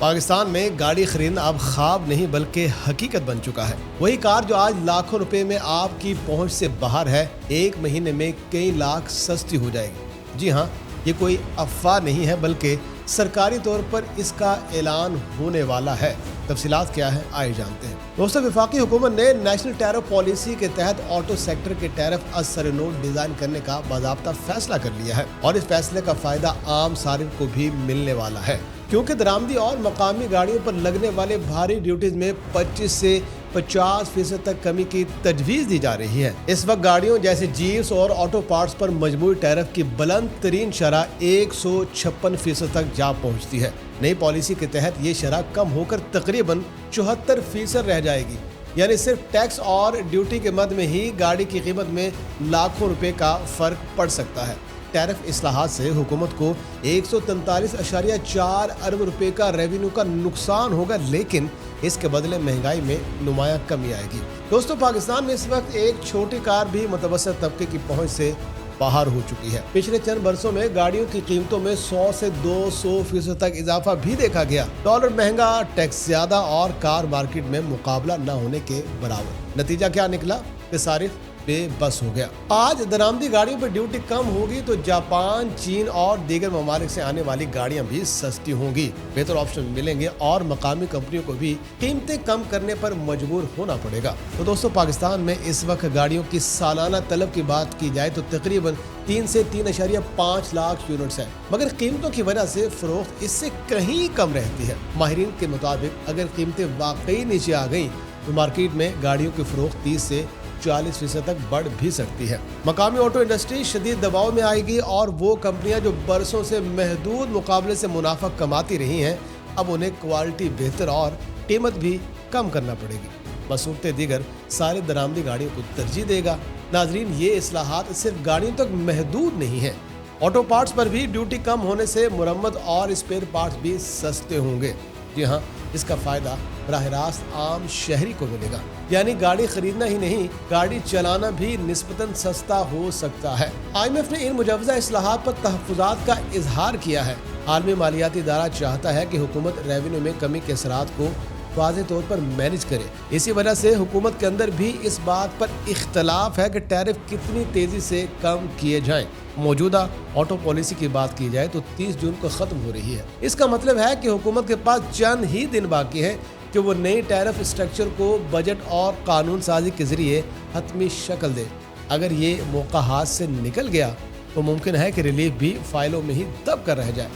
پاکستان میں گاڑی خریدنا اب خواب نہیں بلکہ حقیقت بن چکا ہے۔ وہی کار جو آج لاکھوں روپے میں آپ کی پہنچ سے باہر ہے، ایک مہینے میں کئی لاکھ سستی ہو جائے گی۔ جی ہاں، یہ کوئی افواہ نہیں ہے بلکہ سرکاری طور پر اس کا اعلان ہونے والا ہے۔ تفصیلات کیا ہے، آئیے جانتے ہیں۔ دوستو، وفاقی حکومت نے نیشنل ٹیرف پالیسی کے تحت آٹو سیکٹر کے ٹیرف از سر نوٹ ڈیزائن کرنے کا باضابطہ فیصلہ کر لیا ہے، اور اس فیصلے کا فائدہ عام صارف کو بھی ملنے والا ہے، کیونکہ درآمدی اور مقامی گاڑیوں پر لگنے والے بھاری ڈیوٹیز میں 25 سے 50% تک کمی کی تجویز دی جا رہی ہے۔ اس وقت گاڑیوں جیسے جیپس اور آٹو پارٹس پر مجموعی ٹیرف کی بلند ترین شرح 156% تک جا پہنچتی ہے۔ نئی پالیسی کے تحت یہ شرح کم ہو کر تقریباً 74% رہ جائے گی، یعنی صرف ٹیکس اور ڈیوٹی کے مد میں ہی گاڑی کی قیمت میں لاکھوں روپے کا فرق پڑ سکتا ہے۔ ٹیرف اصلاحات سے حکومت کو 143.4 ارب روپے کا ریونیو کا نقصان ہوگا، لیکن اس کے بدلے مہنگائی میں نمایاں کمی آئے گی۔ دوستو، پاکستان میں اس وقت ایک چھوٹی کار بھی متوسط طبقے کی پہنچ سے باہر ہو چکی ہے۔ پچھلے چند برسوں میں گاڑیوں کی قیمتوں میں 100 سے 200% تک اضافہ بھی دیکھا گیا۔ ڈالر مہنگا، ٹیکس زیادہ اور کار مارکیٹ میں مقابلہ نہ ہونے کے برابر۔ نتیجہ کیا نکلا کہ صارف بے بس ہو گیا۔ آج درآمدی گاڑیوں پر ڈیوٹی کم ہوگی تو جاپان، چین اور دیگر ممالک سے آنے والی گاڑیاں بھی سستی ہوں گی، بہتر آپشن ملیں گے اور مقامی کمپنیوں کو بھی قیمتیں کم کرنے پر مجبور ہونا پڑے گا۔ تو دوستو، پاکستان میں اس وقت گاڑیوں کی سالانہ طلب کی بات کی جائے تو تقریباً 3 سے 3.5 لاکھ یونٹس ہے، مگر قیمتوں کی وجہ سے فروخت اس سے کہیں کم رہتی ہے۔ ماہرین کے مطابق اگر قیمتیں واقعی نیچے آ گئیں تو مارکیٹ میں گاڑیوں کی فروخت 30 سے 40% تک بڑھ بھی سکتی ہے۔ مقامی آٹو انڈسٹری شدید دباؤ میں آئے گی اور وہ کمپنیاں جو برسوں سے محدود مقابلے سے منافع کماتی رہی ہیں، اب انہیں کوالٹی بہتر اور قیمت بھی کم کرنا پڑے گی۔ بصورت دیگر سارے درآمدی گاڑیوں کو ترجیح دے گا۔ ناظرین، یہ اصلاحات صرف گاڑیوں تک محدود نہیں ہیں۔ آٹو پارٹس پر بھی ڈیوٹی کم ہونے سے مرمت اور اسپیئر پارٹس بھی سستے ہوں گے۔ جی ہاں، اس کا فائدہ براہ راست عام شہری کو ملے گا، یعنی گاڑی خریدنا ہی نہیں، گاڑی چلانا بھی نسبتاً سستا ہو سکتا ہے۔ IMF نے ان مجوزہ اصلاحات پر تحفظات کا اظہار کیا ہے۔ عالمی مالیاتی ادارہ چاہتا ہے کہ حکومت ریونیو میں کمی کے اثرات کو واضح طور پر مینج کرے۔ اسی وجہ سے حکومت کے اندر بھی اس بات پر اختلاف ہے کہ ٹیرف کتنی تیزی سے کم کیے جائیں۔ موجودہ آٹو پالیسی کی بات کی جائے تو 30 جون کو ختم ہو رہی ہے۔ اس کا مطلب ہے کہ حکومت کے پاس چند ہی دن باقی ہے کہ وہ نئی ٹیرف اسٹرکچر کو بجٹ اور قانون سازی کے ذریعے حتمی شکل دے۔ اگر یہ موقع ہاتھ سے نکل گیا تو ممکن ہے کہ ریلیف بھی فائلوں میں ہی دب کر رہ جائے۔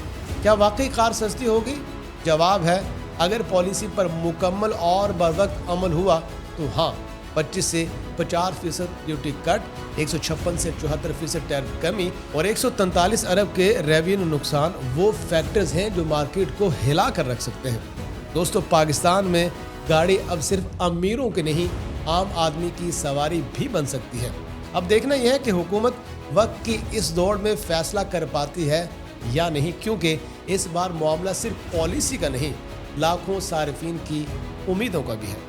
کیا واقعی کار سستی ہوگی؟ جواب ہے، اگر پالیسی پر مکمل اور بروقت عمل ہوا تو ہاں۔ 25 سے 50% ڈیوٹی کٹ، 156 سے 74% ٹیرف کمی اور 143 ارب کے ریونیو نقصان وہ فیکٹرز ہیں جو مارکیٹ کو ہلا کر رکھ سکتے ہیں۔ دوستو، پاکستان میں گاڑی اب صرف امیروں کے نہیں، عام آدمی کی سواری بھی بن سکتی ہے۔ اب دیکھنا یہ ہے کہ حکومت وقت کی اس دوڑ میں فیصلہ کر پاتی ہے یا نہیں، کیونکہ اس بار معاملہ صرف پالیسی کا نہیں، لاکھوں صارفین کی امیدوں کا بھی ہے۔